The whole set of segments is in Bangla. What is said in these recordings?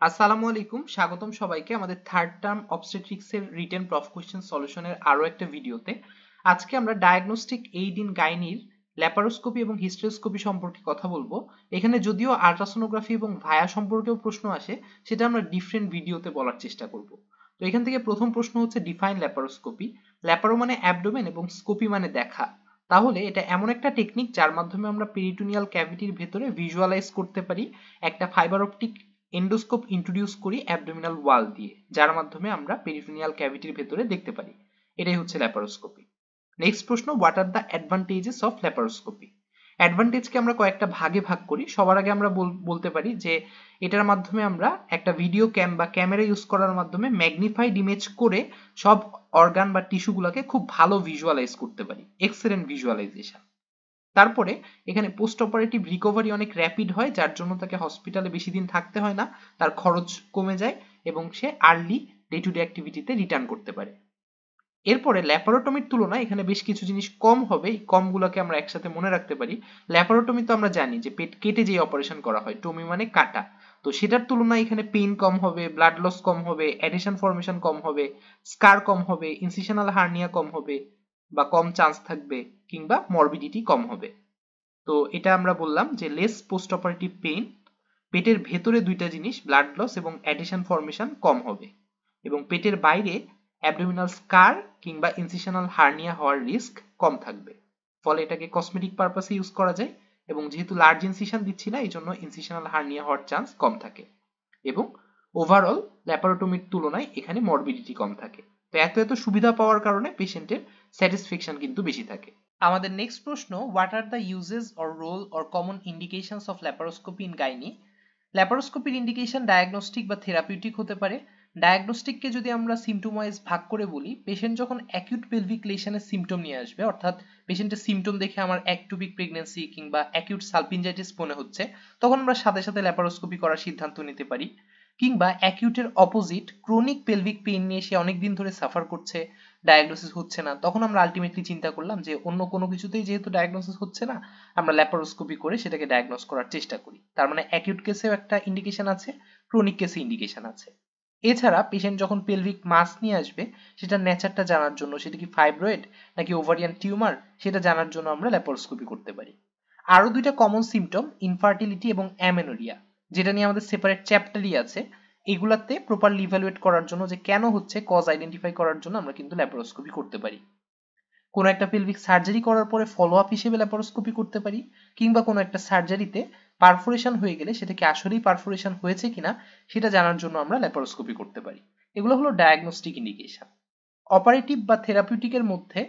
আসসালামু আলাইকুম, স্বাগতম সবাইকে আমাদের থার্ড টার্ম অবস্টেট্রিক্স এর রিটেন প্রফ কোশ্চেন সলিউশনের আরো একটা ভিডিওতে। আজকে আমরা ডায়াগনস্টিক এইড ইন গাইনির ল্যাপারোস্কোপি এবং হিস্টেরোস্কোপি সম্পর্কে কথা বলবো। এখানে যদিও আল্ট্রাসোনোগ্রাফি এবং ভায়া সম্পর্কেও প্রশ্ন আসে, সেটা আমরা ডিফারেন্ট ভিডিওতে বলার চেষ্টা করব। তো এখান থেকে প্রথম প্রশ্ন হচ্ছে ডিফাইন ল্যাপারোস্কোপি। ল্যাপারো মানে অ্যাবডোমেন এবং স্কোপি মানে দেখা। তাহলে এটা এমন একটা টেকনিক যার মাধ্যমে আমরা পেরিটোনিয়াল ক্যাভিটির ভেতরে ভিজুয়ালাইজ করতে পারি একটা ফাইবার অপটিক এন্ডোস্কোপ ইন্ট্রোডিউস করি অ্যাবডোমিনাল ওয়াল দিয়ে, যার মাধ্যমে আমরা পেরিটোনিয়াল ক্যাভিটির ভেতরে দেখতে পারি। এটাই হচ্ছে ল্যাপারোস্কোপি। নেক্সট প্রশ্ন, what are the advantages of laparoscopy. অ্যাডভান্টেজকে আমরা কয়েকটা ভাগে ভাগ করি। সবার আগে আমরা বলতে পারি যে এটার মাধ্যমে আমরা একটা ভিডিও ক্যাম বা ক্যামেরা ইউজ করার মাধ্যমে ম্যাগনিফাইড ইমেজ করে সব অর্গান বা টিস্যুগুলোকে খুব ভালো ভিজুয়ালাইজ করতে পারি, এক্সেলেন্ট ভিজুয়ালাইজেশন। তারপরে এখানে পোস্ট অপারেটিভ রিকভারি অনেক র্যাপিড হয়, যার জন্য তাকে হসপিটালে বেশি দিন থাকতে হয় না, তার খরচ কমে যায় এবং সে আর্লি ডে টু ডে অ্যাক্টিভিটিতে রিটার্ন করতে পারে। এরপরে ল্যাপারোটমির তুলনায় এখানে বেশ কিছু জিনিস কম হবে, এই কমগুলোকে আমরা একসাথে মনে রাখতে পারি। ল্যাপারোটমি তো আমরা জানি যে পেট কেটে যে অপারেশন করা হয়, টমি মানে কাটা, তো সেটার তুলনায় এখানে পেইন কম হবে, ব্লাড লস কম হবে, অ্যাডিশন ফর্মেশন কম হবে, স্কার কম হবে, ইনসিশনাল হার্নিয়া কম হবে বা কম চান্স থাকবে, কিংবা মরবিডিটি কম হবে। তো এটা আমরা বললাম যে লেস পোস্ট অপারেটিভ পেইন, পেটের ভেতরে দুইটা জিনিস ব্লাড লস এবং অ্যাডিশন ফর্মেশন কম হবে, এবং পেটের বাইরে অ্যাবডোমিনাল স্কার কিংবা ইনসিশনাল হার্নিয়া হওয়ার রিস্ক কম থাকবে। ফলে এটাকে কসমেটিক পারপাসে ইউজ করা যায়, এবং যেহেতু লার্জ ইনসিশন দিচ্ছি না, এই জন্য ইনসিশনাল হার্নিয়া হওয়ার চান্স কম থাকে, এবং ওভারঅল ল্যাপারোটমির তুলনায় এখানে মরবিডিটি কম থাকে। তো এত এত সুবিধা পাওয়ার কারণে পেশেন্টের স্যাটিসফ্যাকশন কিন্তু বেশি থাকে। আমাদের নেক্সট প্রশ্ন, what are the uses or role or common indications of laparoscopy in gynae. ল্যাপারোস্কোপির ইন্ডিকেশন ডায়াগনস্টিক বা থেরাপিউটিক হতে পারে। ডায়াগনস্টিককে যদি আমরা সিমটম ওয়াইজ ভাগ করে বলি, পেশেন্ট যখন অ্যাকিউট পেলভিক লেশনের সিমটম নিয়ে আসবে, অর্থাৎ পেশেন্টের সিমটম দেখে আমার অ্যাক্টোপিক প্রেগন্যান্সি কিংবা অ্যাকিউট সালপিনজাইটিস মনে হচ্ছে, তখন আমরা সাথে সাথে ল্যাপারোস্কোপি করার সিদ্ধান্ত নিতে পারি। কিংবা অ্যাকিউটের অপোজিট ক্রনিক পেলভিক পেইন নিয়ে সে অনেকদিন ধরে সাফার করছে, ডায়াগনোসিস হচ্ছে না, তখন আমরা আলটিমেটলি চিন্তা করলাম যে অন্য কোনো কিছুতেই যেহেতু ডায়াগনোসিস হচ্ছে না, আমরা ল্যাপারোস্কোপি করে সেটাকে ডায়াগনোস করার চেষ্টা করি। তার মানে অ্যাকিউট কেসেও একটা ইন্ডিকেশন আছে, ক্রনিক কেসে ইন্ডিকেশন আছে। এছাড়া পেশেন্ট যখন পেলভিক মাস নিয়ে আসবে, সেটার নেচারটা জানার জন্য, সেটা কি ফাইব্রয়েড নাকি ওভারিয়ান টিউমার, সেটা জানার জন্য আমরা ল্যাপারোস্কোপি করতে পারি। আরো দুইটা কমন সিমটম, ইনফার্টিলিটি এবং অ্যামেনোরিয়া, যেটা নিয়ে আমাদের সেপারেট চ্যাপ্টারই আছে। এগুলাতে প্রপারলি ইভ্যালুয়েট করার জন্য যে কেন হচ্ছে, কজ আইডেন্টিফাই করার জন্য আমরা কিন্তু ল্যাপারোস্কোপি করতে পারি। কোনো একটা পেলভিক সার্জারি করার পরে ফলো আপ হিসেবে ল্যাপারোস্কোপি করতে পারি, কিংবা কোনো একটা সার্জারিতে পারফোরেশন হয়ে গেলে সেটা কি আসলেই পারফোরেশন হয়েছে কিনা সেটা জানার জন্য আমরা ল্যাপারোস্কোপি করতে পারি। এগুলো হলো ডায়াগনস্টিক ইন্ডিকেশন। অপারেটিভ বা থেরাপিউটিকের মধ্যে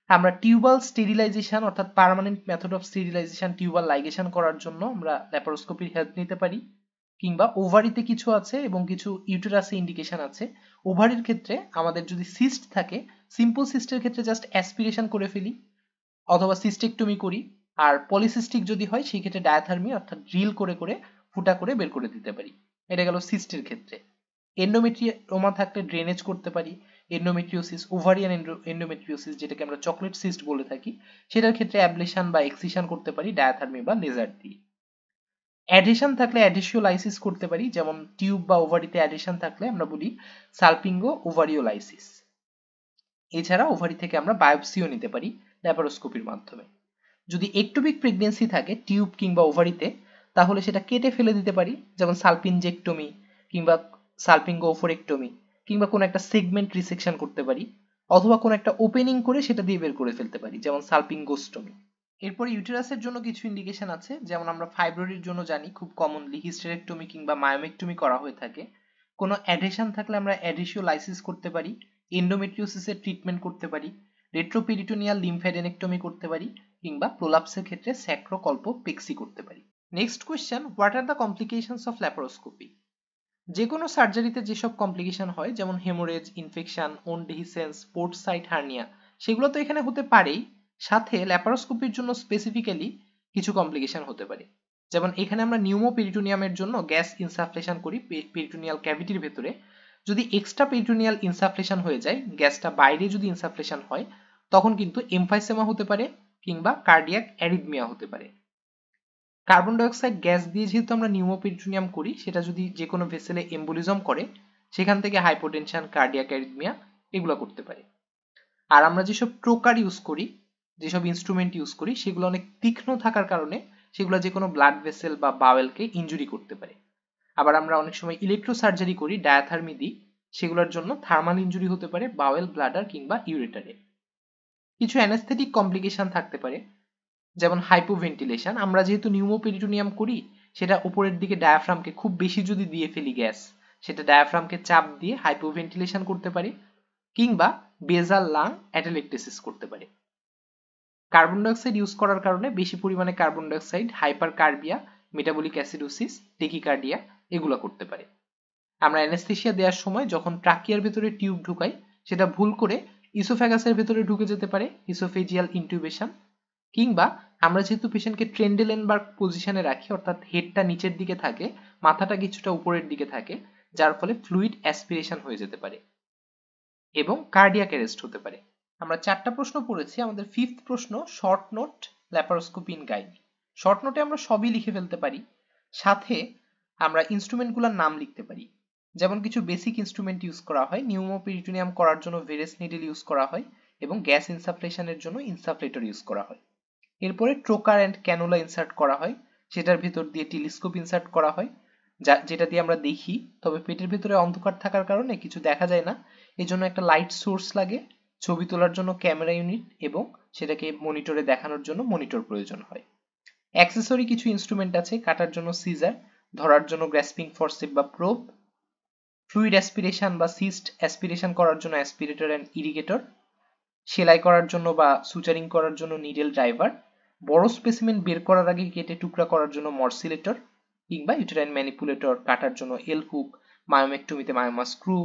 আমরা টিউবাল স্টেরিলাইজেশন অর্থাৎ permanent method of sterilisation, tubal ligation করার জন্য আমরা ল্যাপারোস্কোপির হেল্প নিতে পারি। কিংবা ওভারিতে কিছু আছে এবং কিছু ইউটেরাসে ইন্ডিকেশন আছে। ওভারির ক্ষেত্রে আমাদের যদি সিস্ট থাকে, সিম্পল সিস্টের ক্ষেত্রে জাস্ট অ্যাসপিরেশন করে ফেলি অথবা সিস্টেকটমি করি, আর পলিসিস্টিক যদি হয় সেই ক্ষেত্রে ডায়াথার্মি অর্থাৎ ড্রিল করে করে ফুটা করে বের করে দিতে পারি। এটা গেল সিস্টের ক্ষেত্রে। এন্ডোমেট্রিওমা থাকলে ড্রেনেজ করতে পারি। এন্ডোমেট্রিওসিস, ওভারিয়ান এন্ডোমেট্রিওসিস যেটাকে আমরা চকলেট সিস্ট বলে থাকি, সেটার ক্ষেত্রে অ্যাবলেশন বা এক্সিশন করতে পারি ডায়াথার্মি বা লেজার দিয়ে। অ্যাডহেশন থাকলে অ্যাডহেসিওলাইসিস করতে পারি, যেমন টিউব বা ওভারিতে অ্যাডহেশন থাকলে আমরা বলি সালপিঙ্গো ওভারিওলাইসিস। এছাড়া ওভারি থেকে আমরা বায়োপসিও নিতে পারি ল্যাপারোস্কোপির মাধ্যমে। যদি একটোপিক প্রেগন্যান্সি থাকে টিউব কিংবা ওভারিতে, তাহলে সেটা কেটে ফেলে দিতে পারি, যেমন সালপিনজেক্টমি কিংবা সালপিঙ্গো ওফোরেক্টমি, কিংবা কোনো একটা সেগমেন্ট রিসেকশন করতে পারি, অথবা কোনো একটা ওপেনিং করে সেটা দিয়ে বের করে ফেলতে পারি, যেমন সালপিঙ্গোস্টমি। এরপরে ইউটেরাসের জন্য কিছু ইন্ডিকেশন আছে, যেমন আমরা ফাইব্রয়েডের জন্য জানি খুব কমনলি হিস্টেরেক্টমি কিংবা মায়োমেক্টমি করা হয়ে থাকে। কোনো অ্যাডহেশন থাকলে আমরা অ্যাডহেসিওলাইসিস করতে পারি, এন্ডোমেট্রিওসিসের ট্রিটমেন্ট করতে পারি, রেট্রোপেরিটোনিয়াল লিম্ফ্যাডেনেক্টমি করতে পারি, কিংবা প্রোলাপসের ক্ষেত্রে স্যাক্রোকল্পোপেক্সি করতে পারি। Next question, what are the complications of laparoscopy. যে কোনো সার্জারিতে যেসব কমপ্লিকেশন হয়, যেমন haemorrhage, infection, wound dehiscence, port site hernia, সেগুলো তো এখানে হতে পারেই, সাথে ল্যাপারোস্কোপির জন্য স্পেসিফিক্যালি কিছু কমপ্লিকেশন হতে পারে। যেমন এখানে আমরা নিউমোপেরিটোনিয়ামের জন্য গ্যাস ইনসাফলেশন করি পেরিটোনিয়াল ক্যাভিটির ভেতরে। যদি এক্সট্রা পেরিটোনিয়াল ইনসাফলেশন হয়ে যায়, গ্যাসটা বাইরে যদি ইনসাফলেশন হয়, তখন কিন্তু এমফাইসেমা হতে পারে কিংবা কার্ডিয়াক অ্যারিথমিয়া হতে পারে। কার্বন ডাইঅক্সাইড গ্যাস দিয়ে যেহেতু আমরা নিউমোপেরিটোনিয়াম করি, সেটা যদি যে কোনো ভেসেলে এম্বোলিজম করে, সেখান থেকে হাইপোটেনশন, কার্ডিয়াক অ্যারিথমিয়া এগুলো করতে পারে। আর আমরা যেসব ট্রোকার ইউজ করি, যেসব ইনস্ট্রুমেন্ট ইউজ করি, সেগুলো অনেক তীক্ষ্ণ থাকার কারণে সেগুলো যে কোনো ব্লাড ভেসেল বা বাওয়েলকে ইনজুরি করতে পারে। আবার আমরা অনেক সময় ইলেকট্রো সার্জারি করি, ডায়াথার্মি দিই, সেগুলোর জন্য থার্মাল ইনজুরি হতে পারে বাওয়েল, ব্লাডার কিংবা ইউরেটারে। কিছু অ্যানাস্থেটিক কমপ্লিকেশন থাকতে পারে, যেমন হাইপোভেন্টিলেশন। আমরা যেহেতু নিউমোপেরিটোনিয়াম করি, সেটা উপরের দিকে ডায়াফ্রামকে খুব বেশি যদি দিয়ে ফেলি গ্যাস, সেটা ডায়াফ্রামকে চাপ দিয়ে হাইপোভেন্টিলেশন করতে পারে, কিংবা বেজাল লাং অ্যাটেলেকটেসিস করতে পারে। কার্বন ডাইঅক্সাইড ইউজ করার কারণে বেশি পরিমাণে carbon dioxide hypercarbia, metabolic acidosis, tachycardia এগুলো করতে পারে। আমরা অ্যানেস্থেসিয়া দেওয়ার সময় যখন ট্রাকিয়ার ভেতরে টিউব ঢুকাই, সেটা ভুল করে ইসোফ্যাগাসের ভেতরে ঢুকে যেতে পারে, ইসোফেজিয়াল ইনটিউবেশন। কিংবা আমরা যেহেতু পেশেন্টকে ট্রেন্ডেলেনবার্গ পজিশনে রাখি, অর্থাৎ হেডটা নিচের দিকে থাকে, মাথাটা কিছুটা উপরের দিকে থাকে, যার ফলে ফ্লুইড অ্যাসপিরেশন হয়ে যেতে পারে এবং কার্ডিয়াক অ্যারেস্ট হতে পারে। আমরা 4টা প্রশ্ন পড়েছি। আমাদের 5th প্রশ্ন, short note laparoscopy in gynae. Short নোটে আমরা সবই লিখে ফেলতে পারি, সাথে আমরা ইনস্ট্রুমেন্টগুলোর নাম লিখতে পারি। যেমন কিছু বেসিক ইনস্ট্রুমেন্ট ইউজ করা হয়, নিউমোপেরিটোনিয়াম করার জন্য ভেরেস নিডল ইউজ করা হয় এবং গ্যাস ইনসাফলেশনের জন্য ইনসাফলেটর ইউজ করা হয়। এরপরে ট্রোকার অ্যান্ড ক্যানুলা ইনসার্ট করা হয়, সেটার ভিতর দিয়ে টেলিস্কোপ ইনসার্ট করা হয়, যেটা দিয়ে আমরা দেখি, তবে পেটের ভিতরে অন্ধকার থাকার কারণে কিছু দেখা যায় না, এজন্য একটা লাইট সোর্স লাগে। ছবি তোলার জন্য ক্যামেরা ইউনিট এবং সেটাকে মনিটরে দেখানোর জন্য মনিটর প্রয়োজন হয়। অ্যাক্সেসরি কিছু ইনস্ট্রুমেন্ট আছে, কাটার জন্য সিজার, ধরার জন্য গ্রাস্পিং ফরসেপ বা প্রোব, ফ্লুইড অ্যাসপিরেশন বা সিস্ট অ্যাসপিরেশন করার জন্য অ্যাসপিরেটর অ্যান্ড ইরিগেটর, সেলাই করার জন্য বা সুচারিং করার জন্য নিডল ড্রাইভার, বড় স্পেসিমেন বের করার আগে কেটে টুকরা করার জন্য মর্সিলেটর, কিংবা ইউটেরাইন ম্যানিপুলেটর, কাটার জন্য এল হুক, মায়োমেক্টমিতে myoma screw,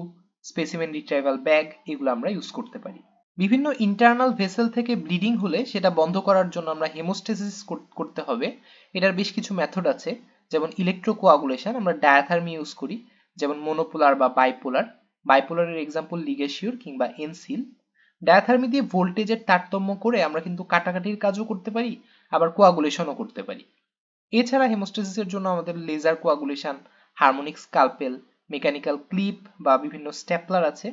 specimen retrieval bag, এগুলো আমরা ইউজ করতে পারি। বিভিন্ন ইন্টারনাল ভেসেল থেকে ব্লিডিং হলে সেটা বন্ধ করার জন্য আমরা হেমোস্টেসিস করতে হবে। এটার বেশ কিছু মেথড আছে, যেমন ইলেকট্রোকোয়াগুলেশন, আমরা ডায়াথার্মি ইউজ করি, যেমন মনোপোলার বা বাইপোলার। বাইপোলারের এক্সাম্পল লিগেশিওর কিংবা এনসিল। ডায়াথার্মি দিয়ে ভোল্টেজের তারতম্য করে আমরা কিন্তু কাটাকাটির কাজও করতে পারি, আবার কোয়াগুলেশনও করতে পারি। এছাড়া হেমোস্টেসিসের জন্য আমাদের laser coagulation, harmonic scalpel, mechanical clip বা বিভিন্ন স্টেপলার আছে,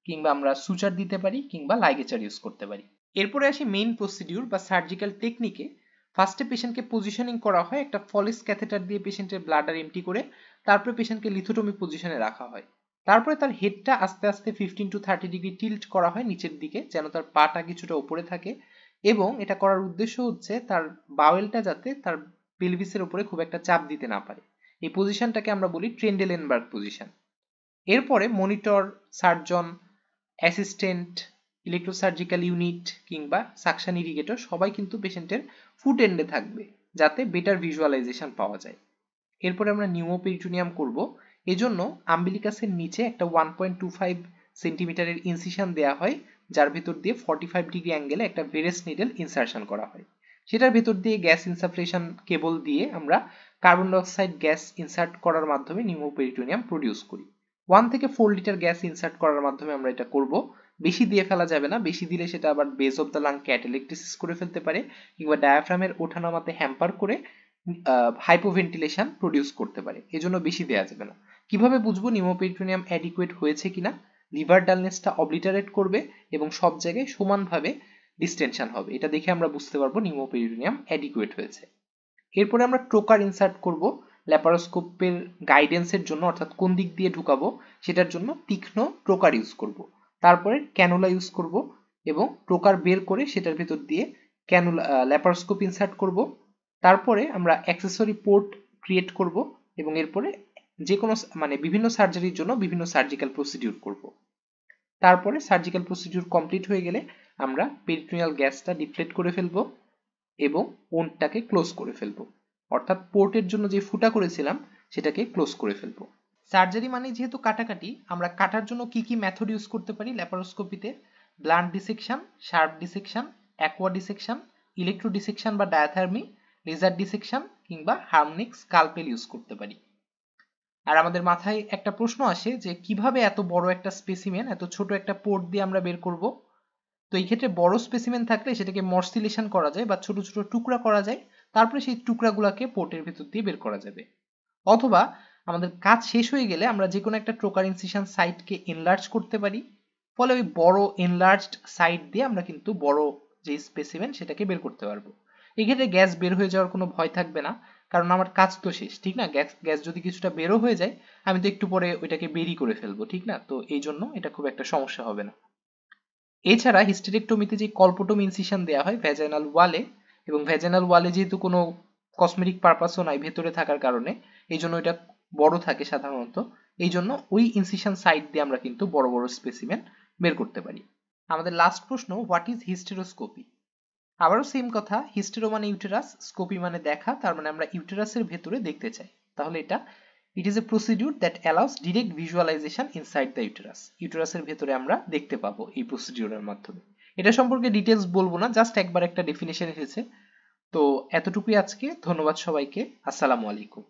কিংবা আমরা সুচার দিতে পারি কিংবা লাইগেচার ইউজ করতে পারি। এরপরে আসি মেইন প্রসিডিউর বা সার্জিক্যাল টেকনিকে। ফার্স্টে পেশেন্টকে পজিশনিং করা হয়, একটা ফলিস ক্যাথেটার দিয়ে পেশেন্টের ব্লাডার এমটি করে, তারপরে পেশেন্টকে লিথোটমি পজিশনে রাখা হয়। তারপরে তার হেডটা আস্তে আস্তে 15 to 30 ডিগ্রি টিল্ট করা হয় নিচের দিকে, যেন তার পাটা কিছুটা উপরে থাকে, এবং এটা করার উদ্দেশ্য হচ্ছে তার বাওয়েলটা যাতে তার পেলভিসের উপরে খুব একটা চাপ দিতে না পারে। এই পজিশনটাকে আমরা বলি ট্রেন্ডেলেনবার্গ পজিশন। এরপরে মনিটর, সার্জন, অ্যাসিস্ট্যান্ট, ইলেকট্রোসার্জিক্যাল ইউনিট কিংবা সাকশন ইরিগেটর সবাই কিন্তু পেশেন্টের ফুট এন্ডে থাকবে, যাতে বেটার ভিজুয়ালাইজেশন পাওয়া যায়। এরপরে আমরা নিউমোপেরিটোনিয়াম করব, এজন্য আম্বিলিকাসের নিচে একটা 1.25 সেন্টিমিটারের ইনসিশন দেওয়া হয়, যার ভিতর দিয়ে 45 ডিগ্রি অ্যাঙ্গেলে একটা ভেরেস নিডল ইনসারশন করা হয়। সেটার ভিতর দিয়ে গ্যাস ইনসাফলেশন কেবল দিয়ে আমরা কার্বন ডাইঅক্সাইড গ্যাস ইনসার্ট করার মাধ্যমে নিউমোপেরিটোনিয়াম প্রডিউস করি। 1 থেকে 4 লিটার গ্যাস ইনসার্ট করার মাধ্যমে আমরা এটা করব। বেশি দিয়ে ফেলা যাবে না, বেশি দিলে সেটা আবার বেস অফ দ্য লাং ক্যাটেলেকটেসিস করে ফেলতে পারে, কিংবা ডায়াফ্রামের ওঠানামাতে হ্যাম্পার করে হাইপোভেন্টিলেশন প্রডিউস করতে পারে, এজন্য বেশি দেওয়া যাবে না। কিভাবে বুঝবো নিউমোপেরিটোনিয়াম অ্যাডিকুয়েট হয়েছে কিনা? লিভার ডালনেসটা অবলিটারেট করবে এবং সব জায়গায় সমানভাবে ডিস্টেনশন হবে, এটা দেখে আমরা বুঝতে পারবো নিউমোপেরিটোনিয়াম অ্যাডিকুয়েট হয়েছে। এরপরে আমরা ট্রোকার ইনসার্ট করব ল্যাপারোস্কোপের গাইডেন্সের জন্য, অর্থাৎ কোন দিক দিয়ে ঢুকাবো সেটার জন্য তীক্ষ্ণ ট্রোকার ইউজ করব। তারপরে ক্যানুলা ইউজ করব এবং ট্রোকার বের করে সেটার ভিতর দিয়ে ক্যানুলা ল্যাপারোস্কোপ ইনসার্ট করব। তারপরে আমরা অ্যাক্সেসরি পোর্ট ক্রিয়েট করব এবং এরপরে যে কোনো বিভিন্ন সার্জারির জন্য বিভিন্ন সার্জিক্যাল প্রসিডিউর করব। তারপরে সার্জিক্যাল প্রসিডিউর কমপ্লিট হয়ে গেলে আমরা পেরিটোনিয়াল গ্যাসটা ডিফ্লেট করে ফেলবো এবং ওন্ডটাকে ক্লোজ করে ফেলবো, অর্থাৎ পোর্টের জন্য যে ফুটা করেছিলাম সেটাকে ক্লোজ করে ফেলবো। সার্জারি মানে যেহেতু কাটাকাটি, আমরা কাটার জন্য কি কি মেথড ইউজ করতে পারি ল্যাপারোস্কোপিতে? Blunt dissection, sharp dissection, aqua dissection, electro dissection বা ডায়াথার্মি, লেজার ডিসেকশন কিংবা হারমোনিক স্কালপেল ইউজ করতে পারি। আর আমাদের মাথায় একটা প্রশ্ন আসে যে কিভাবে এত বড় একটা স্পেসিমেন এত ছোট একটা পোর্ট দিয়ে আমরা বের করব? তো এই ক্ষেত্রে বড় স্পেসিমেন থাকলে সেটাকে মর্সিলেশন করা যায় বা ছোট ছোট টুকরা করা যায়, তারপরে সেই টুকরাগুলোকে পোর্টের ভেতর দিয়ে বের করা যাবে। অথবা আমাদের কাজ শেষ হয়ে গেলে আমরা যে কোনো একটা ট্রোকার ইনসিশন সাইটকে এনলার্জ করতে পারি, ফলে ওই বড় এনলার্জড সাইট দিয়ে আমরা কিন্তু বড় যে স্পেসিমেন সেটাকে বের করতে পারবো। এক্ষেত্রে গ্যাস বের হয়ে যাওয়ার কোনো ভয় থাকবে না, কারণ আমার কাজ তো শেষ, ঠিক না? গ্যাস গ্যাস যদি কিছুটা বেরো হয়ে যায়, আমি তো একটু পরে ওইটাকে বেরি করে ফেলবো, ঠিক না? তো এই জন্য এটা খুব একটা সমস্যা হবে না। এছাড়া হিস্টেরেক্টমিতে যে কলপোটমি ইনসিশন দেওয়া হয় ভ্যাজাইনাল ওয়ালে, এবং ভ্যাজাইনাল ওয়ালে যেহেতু কোনো কসমেটিক পারপাসও নাই ভেতরে থাকার কারণে, এই জন্য এটা বড় থাকে সাধারণত, এই জন্য ওই ইনসিশন সাইট দিয়ে আমরা কিন্তু বড় বড় স্পেসিমেন বের করতে পারি। আমাদের লাস্ট প্রশ্ন, হোয়াট ইজ হিস্টেরোস্কোপি? আবারও সেম কথা, হিস্টেরো মানে ইউটেরাস, স্কোপি মানে দেখা, তার মানে আমরা ইউটেরাসের ভেতরে দেখতে চাই। তাহলে এটা it is a procedure that allows direct visualisation inside the uterus. ইউটেরাসের ভেতরে আমরা দেখতে পাবো এই প্রসিডিউরের মাধ্যমে। এটা সম্পর্কে ডিটেলস বলবো না, জাস্ট একবার একটা ডেফিনেশন এসেছে। তো এতটুকুই আজকে, ধন্যবাদ সবাইকে, আসসালামু আলাইকুম।